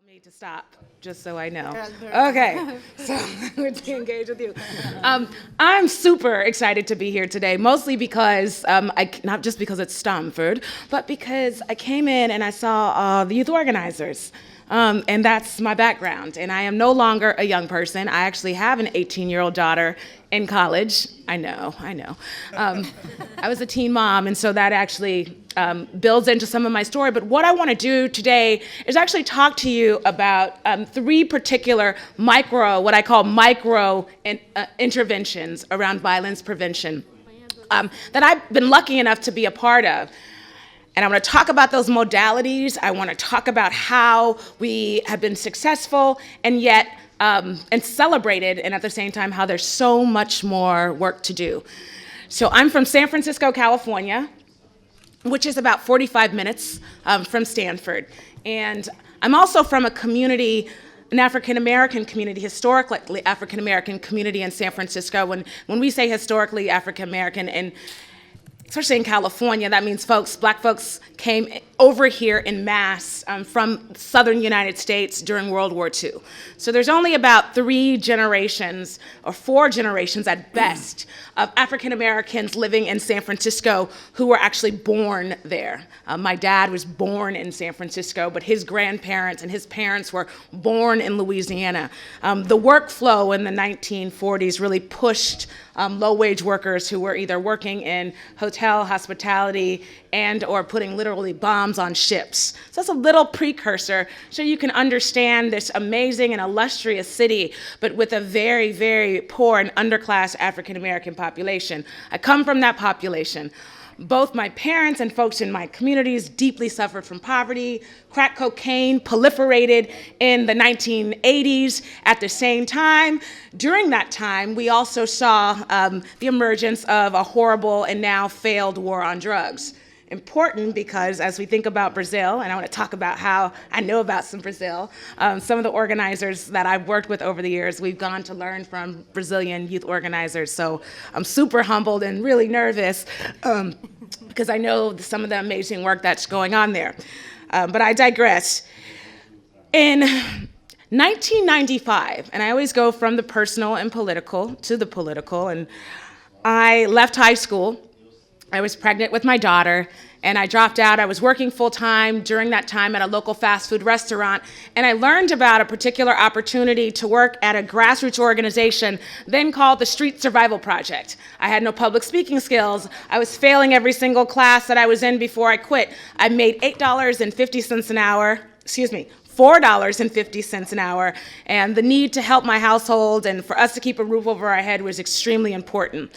Me to stop, just so I know. Okay, so I'm going to engage with you. I'm super excited to be here today, mostly because, not just because it's Stanford, but because I came in and I saw the youth organizers. And that's my background. And I am no longer a young person. I actually have an 18-year-old daughter in college. I know. I was a teen mom, and so that actually builds into some of my story. But what I want to do today is actually talk to you about three particular what I call micro interventions around violence prevention that I've been lucky enough to be a part of. And I want to talk about those modalities. I want to talk about how we have been successful and yet and celebrated, and at the same time how there's so much more work to do. So I'm from San Francisco, California, which is about 45 minutes from Stanford. And I'm also from a community, an African-American community, historically African-American community in San Francisco. When we say historically African-American, and especially in California, that means Black folks came over here in mass from southern United States during World War II. So there's only about 3 generations, or 4 generations at best, of African Americans living in San Francisco who were actually born there. My dad was born in San Francisco, but his grandparents and his parents were born in Louisiana. The workflow in the 1940s really pushed low-wage workers who were either working in hotel, hospitality, and or putting literally bombs on ships. So that's a little precursor so you can understand this amazing and illustrious city, but with a very, very poor and underclass African-American population. I come from that population. Both my parents and folks in my communities deeply suffered from poverty. Crack cocaine proliferated in the 1980s. At the same time, during that time, we also saw the emergence of a horrible and now failed war on drugs. Important because as we think about Brazil, and I want to talk about how I know about some Brazil, some of the organizers that I've worked with over the years, we've gone to learn from Brazilian youth organizers. So I'm super humbled and really nervous because I know some of the amazing work that's going on there. But I digress. In 1995, and I always go from the personal and political to the political, and I left high school. I was pregnant with my daughter, and I dropped out. I was working full-time during that time at a local fast food restaurant, and I learned about a particular opportunity to work at a grassroots organization then called the Street Survival Project. I had no public speaking skills. I was failing every single class that I was in before I quit. I made $8.50 an hour, $4.50 an hour, and the need to help my household and for us to keep a roof over our head was extremely important.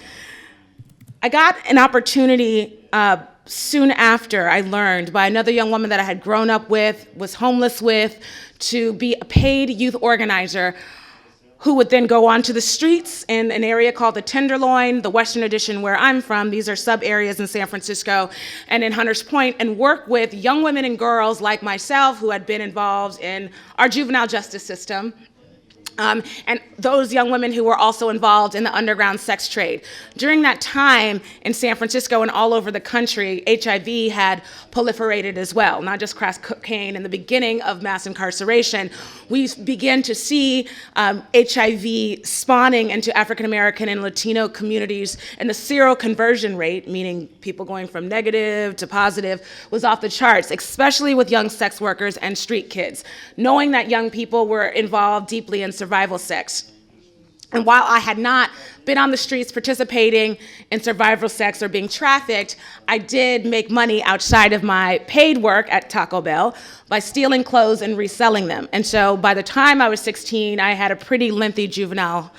I got an opportunity soon after I learned by another young woman that I had grown up with, was homeless with, to be a paid youth organizer who would then go onto the streets in an area called the Tenderloin, the Western Addition where I'm from. These are sub-areas in San Francisco and in Hunters Point, and work with young women and girls like myself who had been involved in our juvenile justice system. And those young women who were also involved in the underground sex trade. During that time in San Francisco and all over the country, HIV had proliferated as well, not just crack cocaine. In the beginning of mass incarceration, we began to see HIV spawning into African American and Latino communities, and the seroconversion rate, meaning people going from negative to positive, was off the charts, especially with young sex workers and street kids. Knowing that young people were involved deeply in survival sex. And while I had not been on the streets participating in survival sex or being trafficked, I did make money outside of my paid work at Taco Bell by stealing clothes and reselling them. And so by the time I was 16, I had a pretty lengthy juvenile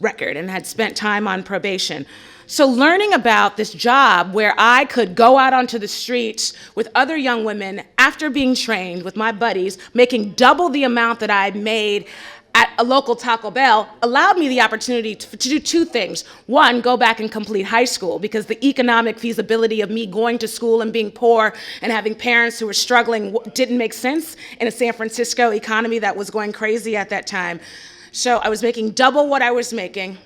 record and had spent time on probation. So learning about this job where I could go out onto the streets with other young women after being trained with my buddies, making double the amount that I made at a local Taco Bell, allowed me the opportunity to do 2 things. One, go back and complete high school, because the economic feasibility of me going to school and being poor and having parents who were struggling didn't make sense in a San Francisco economy that was going crazy at that time. So I was making double what I was making,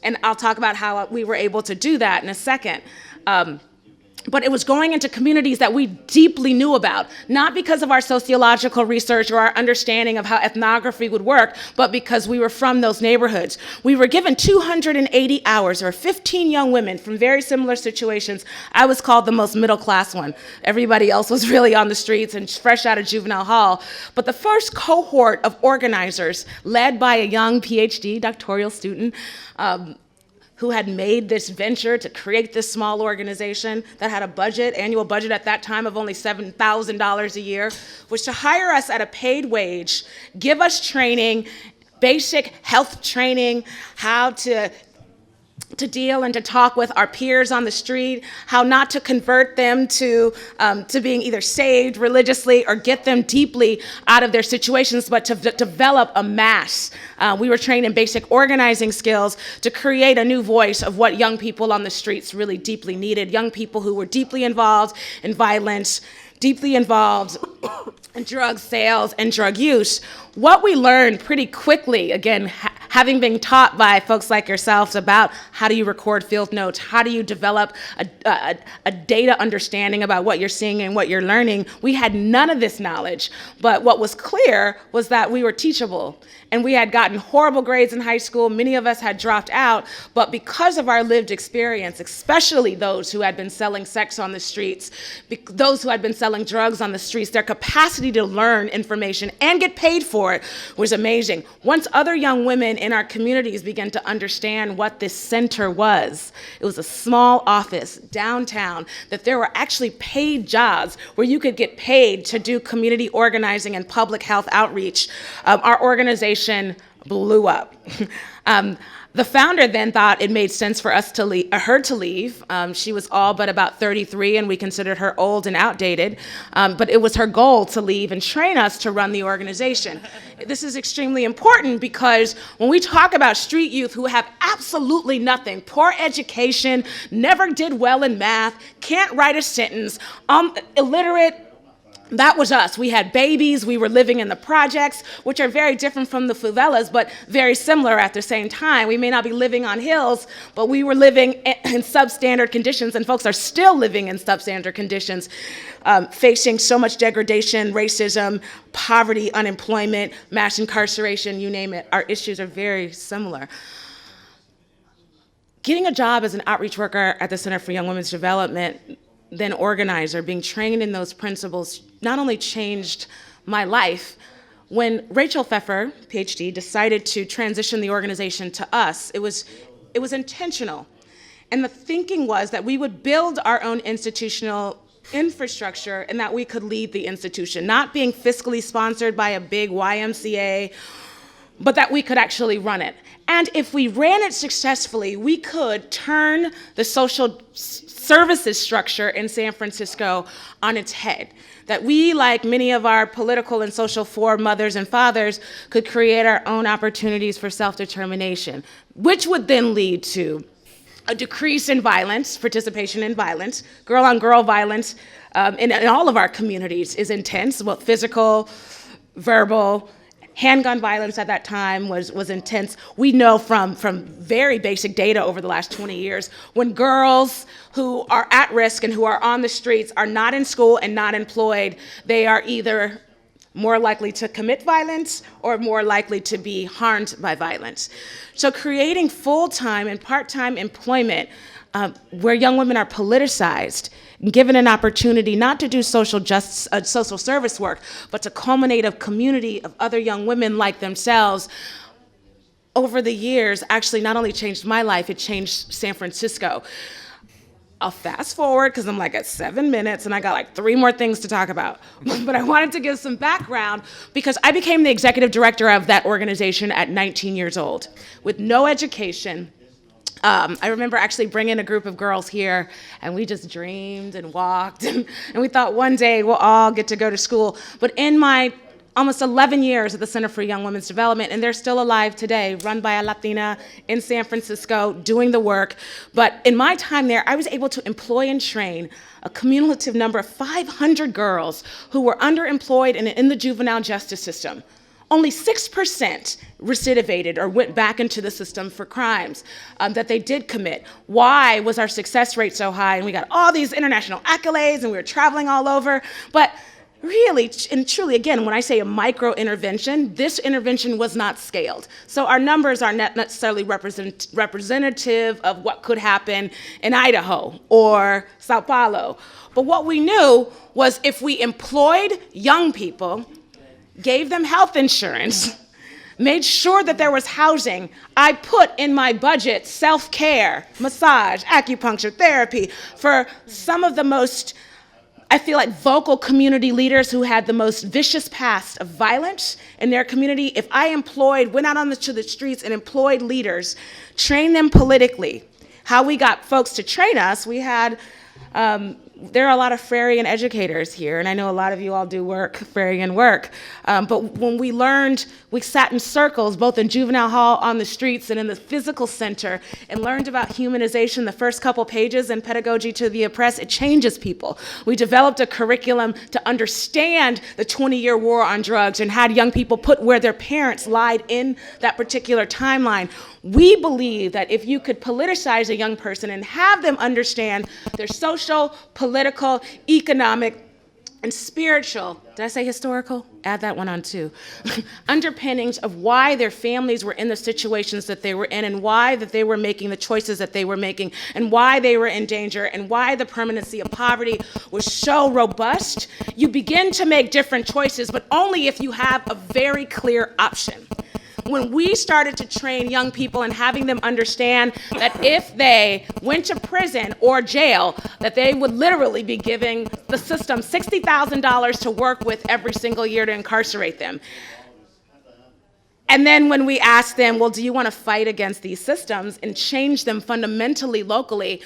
and I'll talk about how we were able to do that in a second. but it was going into communities that we deeply knew about, not because of our sociological research or our understanding of how ethnography would work, but because we were from those neighborhoods. We were given 280 hours, or 15 young women from very similar situations. I was called the most middle class one. Everybody else was really on the streets and fresh out of juvenile hall. But the first cohort of organizers, led by a young PhD doctoral student, who had made this venture to create this small organization that had a budget, annual budget at that time of only $7,000 a year, was to hire us at a paid wage, give us training, basic health training, how to deal and to talk with our peers on the street, how not to convert them to being either saved religiously or get them deeply out of their situations, but to develop a mass. We were trained in basic organizing skills to create a new voice of what young people on the streets really deeply needed, young people who were deeply involved in violence, deeply involved in drug sales and drug use. What we learned pretty quickly, again, having been taught by folks like yourselves about how do you record field notes, how do you develop a data understanding about what you're seeing and what you're learning, we had none of this knowledge. But what was clear was that we were teachable. And we had gotten horrible grades in high school. Many of us had dropped out. But because of our lived experience, especially those who had been selling sex on the streets, those who had been selling drugs on the streets, their capacity to learn information and get paid for it was amazing. Once other young women in our communities began to understand what this center was, it was a small office downtown, that there were actually paid jobs where you could get paid to do community organizing and public health outreach. Our organization blew up. The founder then thought it made sense for us to leave, her to leave. She was all but about 33, and we considered her old and outdated. But it was her goal to leave and train us to run the organization. This is extremely important because when we talk about street youth who have absolutely nothing, poor education, never did well in math, can't write a sentence, illiterate, that was us. We had babies, we were living in the projects, which are very different from the favelas, but very similar at the same time. We may not be living on hills, but we were living in substandard conditions, and folks are still living in substandard conditions, facing so much degradation, racism, poverty, unemployment, mass incarceration, you name it. Our issues are very similar. Getting a job as an outreach worker at the Center for Young Women's Development, then organizer, being trained in those principles, not only changed my life. When Rachel Pfeffer, PhD, decided to transition the organization to us, it was intentional. And the thinking was that we would build our own institutional infrastructure and that we could lead the institution, not being fiscally sponsored by a big YMCA, but that we could actually run it. And if we ran it successfully, we could turn the social services structure in San Francisco on its head. That we, like many of our political and social foremothers and fathers, could create our own opportunities for self-determination, which would then lead to a decrease in violence, participation in violence. Girl-on-girl violence in all of our communities is intense, both physical, verbal. Handgun violence at that time was intense. We know from very basic data over the last 20 years, when girls who are at risk and who are on the streets are not in school and not employed, they are either more likely to commit violence or more likely to be harmed by violence. So creating full-time and part-time employment where young women are politicized, given an opportunity not to do social service work, but to culminate a community of other young women like themselves, over the years actually not only changed my life, it changed San Francisco. I'll fast forward because I'm like at 7 minutes and I got like 3 more things to talk about. But I wanted to give some background because I became the executive director of that organization at 19 years old with no education. I remember actually bringing a group of girls here, and we just dreamed and walked, and we thought one day we'll all get to go to school. But in my almost 11 years at the Center for Young Women's Development, and they're still alive today, run by a Latina in San Francisco, doing the work. But in my time there, I was able to employ and train a cumulative number of 500 girls who were underemployed and in the juvenile justice system. only 6% recidivated or went back into the system for crimes that they did commit. Why was our success rate so high? And we got all these international accolades and we were traveling all over. But really and truly, again, when I say a micro intervention, this intervention was not scaled. So our numbers are not necessarily representative of what could happen in Idaho or Sao Paulo. But what we knew was if we employed young people, gave them health insurance, made sure that there was housing, I put in my budget self-care, massage, acupuncture, therapy for some of the most, I feel like, vocal community leaders who had the most vicious past of violence in their community. If I went out to the streets and employed leaders, trained them politically, how we got folks to train us, we had, there are a lot of Frarian educators here, and I know a lot of you all do Frarian work, but when we learned, we sat in circles, both in juvenile hall, on the streets, and in the physical center, and learned about humanization the first couple pages in Pedagogy to the Oppressed. It changes people. We developed a curriculum to understand the 20-year war on drugs and had young people put where their parents lied in that particular timeline. We believe that if you could politicize a young person and have them understand their social, political, economic, and spiritual, did I say historical? Add that one on too. Underpinnings of why their families were in the situations that they were in and why that they were making the choices that they were making and why they were in danger and why the permanency of poverty was so robust, you begin to make different choices, but only if you have a very clear option. When we started to train young people and having them understand that if they went to prison or jail, that they would literally be giving the system $60,000 to work with every single year to incarcerate them. And then when we asked them, well, do you want to fight against these systems and change them fundamentally locally,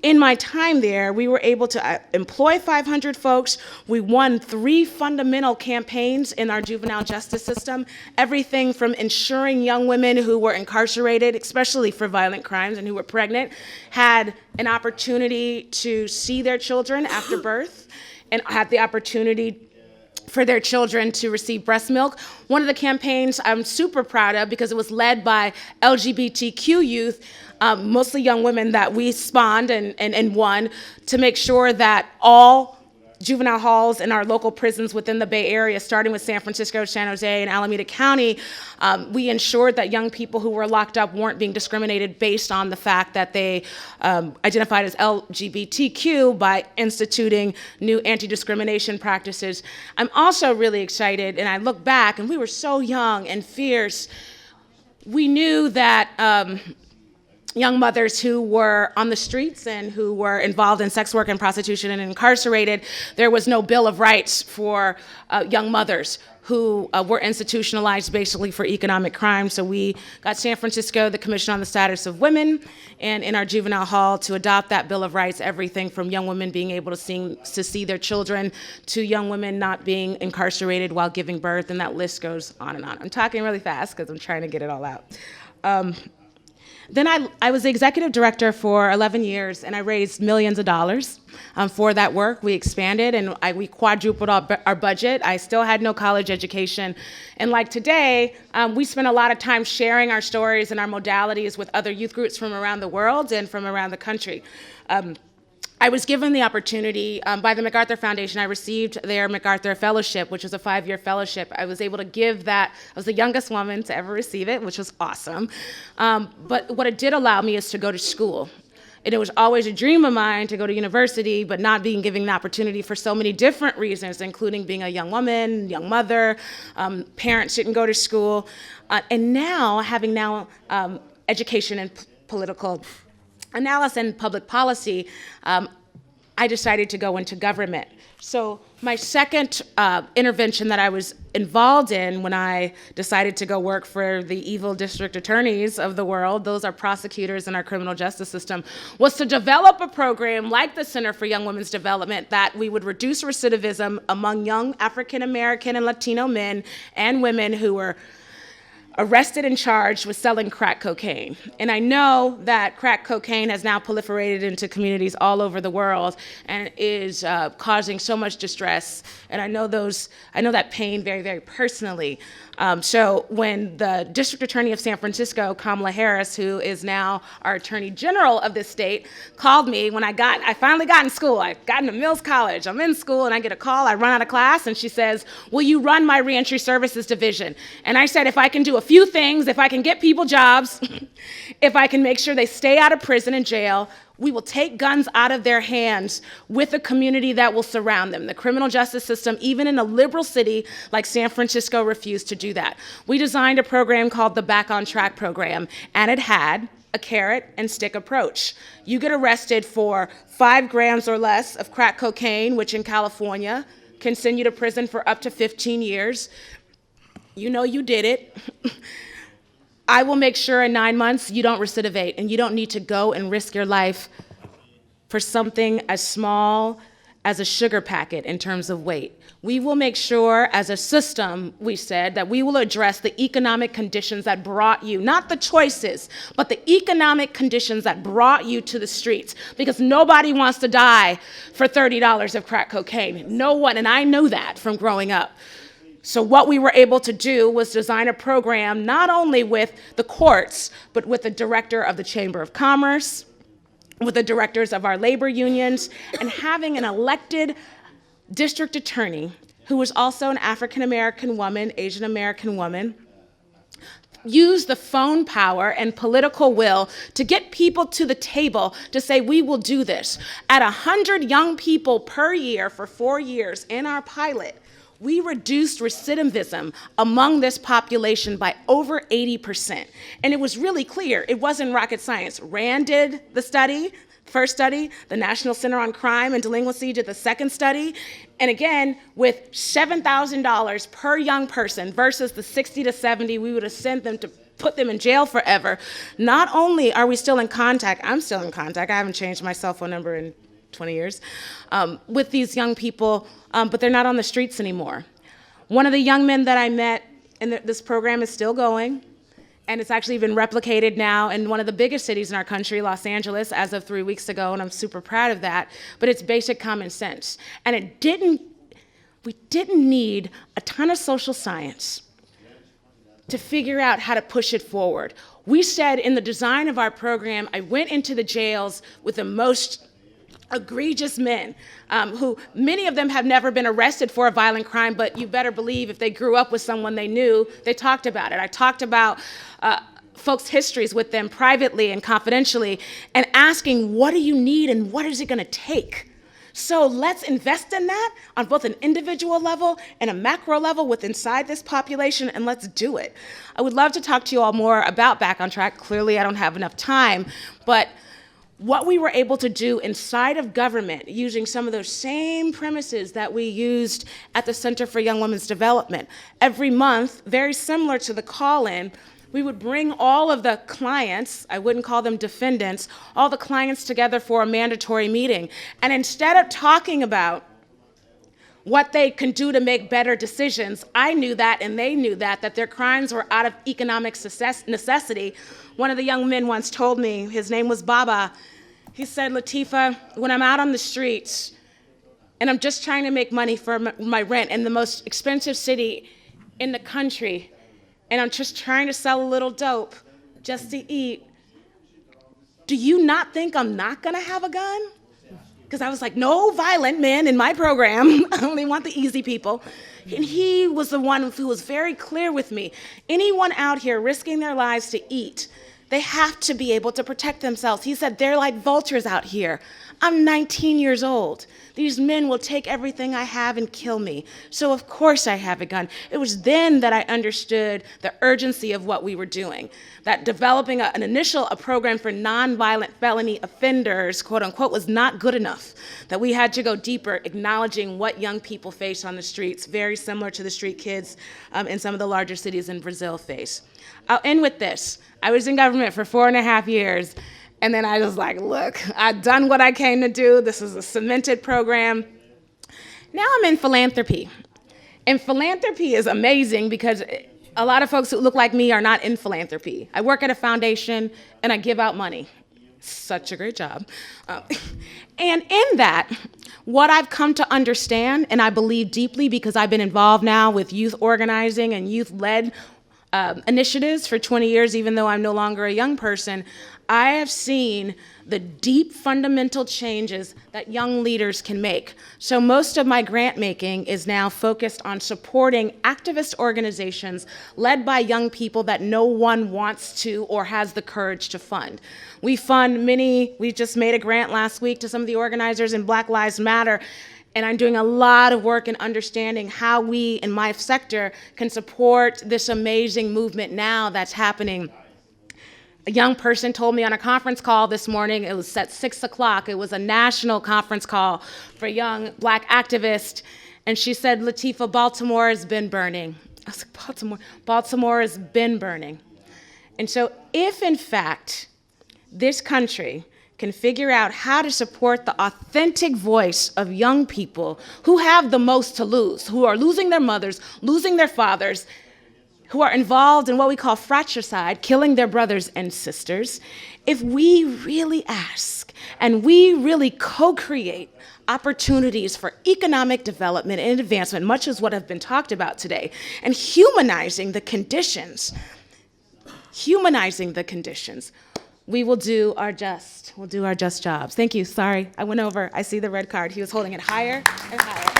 in my time there, we were able to employ 500 folks. We won 3 fundamental campaigns in our juvenile justice system, everything from ensuring young women who were incarcerated, especially for violent crimes and who were pregnant, had an opportunity to see their children after birth and had the opportunity for their children to receive breast milk. One of the campaigns I'm super proud of because it was led by LGBTQ youth, mostly young women that we spawned and won to make sure that all juvenile halls in our local prisons within the Bay Area, starting with San Francisco, San Jose, and Alameda County, we ensured that young people who were locked up weren't being discriminated based on the fact that they identified as LGBTQ by instituting new anti-discrimination practices. I'm also really excited, and I look back, and we were so young and fierce. We knew that young mothers who were on the streets and who were involved in sex work and prostitution and incarcerated, there was no Bill of Rights for young mothers who were institutionalized basically for economic crime. So we got San Francisco, the Commission on the Status of Women, and in our juvenile hall to adopt that Bill of Rights, everything from young women being able to see their children to young women not being incarcerated while giving birth, and that list goes on and on. I'm talking really fast because I'm trying to get it all out. Then I was the executive director for 11 years, and I raised millions of dollars for that work. We expanded, and we quadrupled our budget. I still had no college education. And like today, we spent a lot of time sharing our stories and our modalities with other youth groups from around the world and from around the country. I was given the opportunity by the MacArthur Foundation. I received their MacArthur Fellowship, which was a 5-year fellowship. I was able to give that. I was the youngest woman to ever receive it, which was awesome. But what it did allow me is to go to school. And it was always a dream of mine to go to university, but not being given the opportunity for so many different reasons, including being a young woman, young mother, parents didn't go to school. And now, having education and political analysis and public policy, I decided to go into government. So my second intervention that I was involved in when I decided to go work for the evil district attorneys of the world, those are prosecutors in our criminal justice system, was to develop a program like the Center for Young Women's Development that we would reduce recidivism among young African American and Latino men and women who were arrested and charged with selling crack cocaine. And I know that crack cocaine has now proliferated into communities all over the world and is causing so much distress. And I know that pain very, very personally. So when the District Attorney of San Francisco, Kamala Harris, who is now our Attorney General of this state, called me when I finally got in school. I got into Mills College. I'm in school and I get a call. I run out of class and she says, "Will you run my reentry services division?" And I said, if I can do a few things, if I can get people jobs, if I can make sure they stay out of prison and jail, we will take guns out of their hands with a community that will surround them. The criminal justice system, even in a liberal city like San Francisco, refused to do that. We designed a program called the Back on Track program, and it had a carrot and stick approach. You get arrested for 5 grams or less of crack cocaine, which in California can send you to prison for up to 15 years. You know you did it. I will make sure in 9 months you don't recidivate and you don't need to go and risk your life for something as small as a sugar packet in terms of weight. We will make sure as a system, we said, that we will address the economic conditions that brought you, not the choices, but the economic conditions that brought you to the streets, because nobody wants to die for $30 of crack cocaine. No one, and I know that from growing up. So what we were able to do was design a program not only with the courts, but with the director of the Chamber of Commerce, with the directors of our labor unions, and having an elected district attorney who was also an African-American woman, Asian-American woman, use the phone power and political will to get people to the table to say, we will do this. At 100 young people per year for 4 years in our pilot, we reduced recidivism among this population by over 80%. And it was really clear. It wasn't rocket science. RAND did the study, first study. The National Center on Crime and Delinquency did the second study. And again, with $7,000 per young person versus the 60 to 70 we would have sent them to put them in jail forever. Not only are we still in contact, I'm still in contact. I haven't changed my cell phone number in 20 years, with these young people, but they're not on the streets anymore. One of the young men that I met, and this program is still going, and it's actually been replicated now in one of the biggest cities in our country, Los Angeles, as of 3 weeks ago, and I'm super proud of that, but it's basic common sense. And we didn't need a ton of social science to figure out how to push it forward. We said in the design of our program, I went into the jails with the most egregious men, who many of them have never been arrested for a violent crime, but you better believe if they grew up with someone they knew, they talked about it. I talked about folks' histories with them privately and confidentially, and asking, what do you need and what is it gonna take? So let's invest in that on both an individual level and a macro level with inside this population, and let's do it. I would love to talk to you all more about Back on Track. Clearly I don't have enough time, but what we were able to do inside of government, using some of those same premises that we used at the Center for Young Women's Development. Every month, very similar to the call-in, we would bring all of the clients, I wouldn't call them defendants, all the clients together for a mandatory meeting. And instead of talking about what they can do to make better decisions, I knew that and they knew that their crimes were out of economic necessity. One of the young men once told me, his name was Baba, he said, Lateefah, when I'm out on the streets and I'm just trying to make money for my rent in the most expensive city in the country, and I'm just trying to sell a little dope just to eat, do you not think I'm not gonna have a gun? Because I was like, no violent men in my program. I only want the easy people. And he was the one who was very clear with me. Anyone out here risking their lives to eat, they have to be able to protect themselves. He said, they're like vultures out here. I'm 19 years old. These men will take everything I have and kill me. So of course I have a gun. It was then that I understood the urgency of what we were doing, that developing a program for nonviolent felony offenders, quote unquote, was not good enough, that we had to go deeper, acknowledging what young people face on the streets, very similar to the street kids in some of the larger cities in Brazil face. I'll end with this. I was in government for 4.5 years, and then I was like, look, I've done what I came to do. This is a cemented program. Now I'm in philanthropy. And philanthropy is amazing because A lot of folks who look like me are not in philanthropy. I work at a foundation and I give out money. Such a great job. And in that, what I've come to understand, and I believe deeply because I've been involved now with youth organizing and youth-led initiatives for 20 years, even though I'm no longer a young person, I have seen the deep fundamental changes that young leaders can make. So most of my grant making is now focused on supporting activist organizations led by young people that no one wants to or has the courage to fund. We just made a grant last week to some of the organizers in Black Lives Matter, and I'm doing a lot of work in understanding how we in my sector can support this amazing movement now that's happening. A young person told me on a conference call this morning, it was at 6 o'clock, it was a national conference call for young Black activists, and she said, Lateefah, Baltimore has been burning. I was like, Baltimore has been burning. And so if in fact, this country can figure out how to support the authentic voice of young people who have the most to lose, who are losing their mothers, losing their fathers, who are involved in what we call fratricide, killing their brothers and sisters, if we really ask and we really co-create opportunities for economic development and advancement, much as what have been talked about today, and humanizing the conditions, we will do our just jobs. Thank you, sorry, I went over. I see the red card. He was holding it higher and higher.